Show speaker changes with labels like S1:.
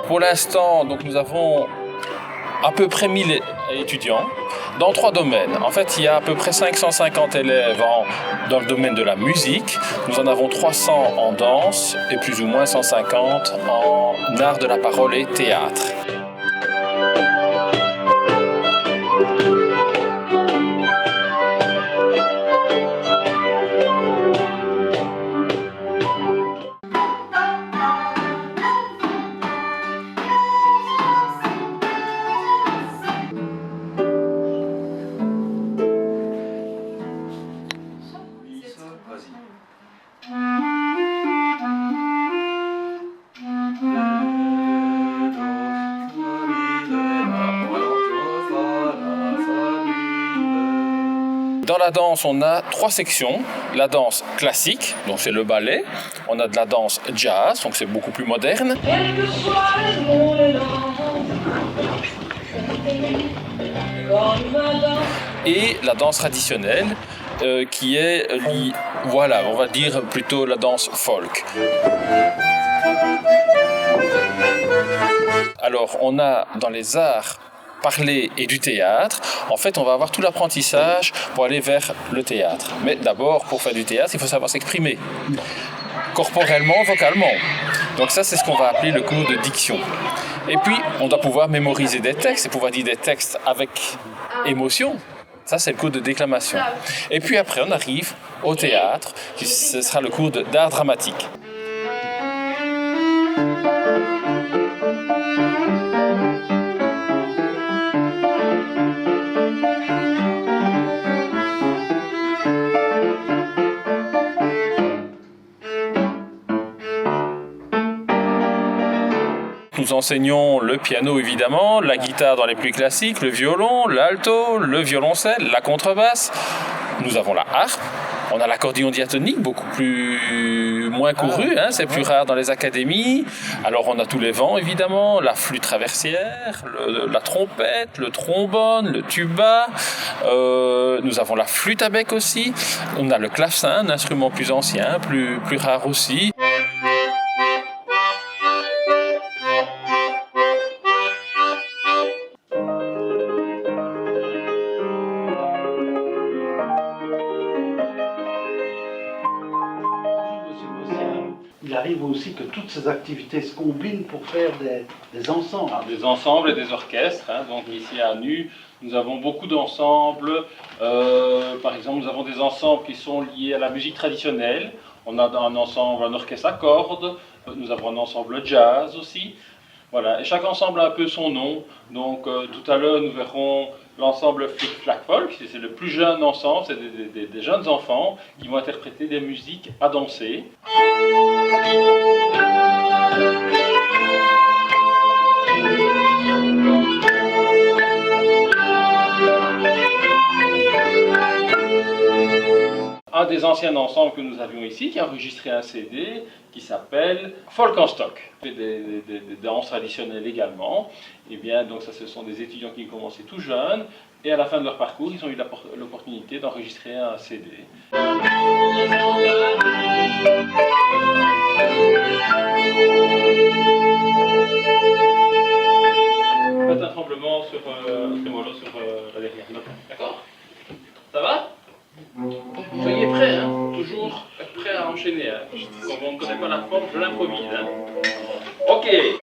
S1: Pour l'instant, donc nous avons à peu près 1000 étudiants dans 3 domaines. En fait, il y a à peu près 550 élèves dans le domaine de la musique. Nous en avons 300 en danse et plus ou moins 150 en art de la parole et théâtre. Dans la danse, on a 3 sections. La danse classique, donc c'est le ballet. On a de la danse jazz, donc c'est beaucoup plus moderne. Et la danse traditionnelle, qui est, voilà, on va dire plutôt la danse folk. Alors, on a dans les arts parler et du théâtre, en fait, on va avoir tout l'apprentissage pour aller vers le théâtre. Mais d'abord, pour faire du théâtre, il faut savoir s'exprimer, corporellement, vocalement. Donc ça, c'est ce qu'on va appeler le cours de diction. Et puis, on doit pouvoir mémoriser des textes et pouvoir dire des textes avec émotion. Ça, c'est le cours de déclamation. Et puis après, on arrive au théâtre, ce sera le cours d'art dramatique. Nous enseignons le piano évidemment, la guitare dans les plus classiques, le violon, l'alto, le violoncelle, la contrebasse. Nous avons la harpe, on a l'accordéon diatonique, moins couru, hein, c'est plus rare dans les académies. Alors on a tous les vents évidemment, la flûte traversière, la trompette, le trombone, le tuba. Nous avons la flûte à bec aussi. On a le clavecin, un instrument plus ancien, plus rare aussi.
S2: Il arrive aussi que toutes ces activités se combinent pour faire des ensembles.
S1: Alors, des ensembles et des orchestres. Hein. Donc ici à Nu, nous avons beaucoup d'ensembles. Par exemple, nous avons des ensembles qui sont liés à la musique traditionnelle. On a un ensemble, un orchestre à cordes. Nous avons un ensemble jazz aussi. Voilà. Et chaque ensemble a un peu son nom. Donc tout à l'heure, nous verrons l'ensemble Flic Flac Folk. C'est le plus jeune ensemble, c'est des jeunes enfants qui vont interpréter des musiques à danser. Un des anciens ensembles que nous avions ici, qui a enregistré un CD qui s'appelle Folk en stock. Des danses traditionnelles également. Et bien, donc ça, ce sont des étudiants qui ont commencé tout jeunes, et à la fin de leur parcours, ils ont eu l'opportunité d'enregistrer un CD. Faites un tremblement sur la dernière note. D'accord? Ça va? Soyez prêts, hein? Toujours être prêts à enchaîner. Hein? Quand on ne connaît pas la forme, je l'improvise. Hein? Ok.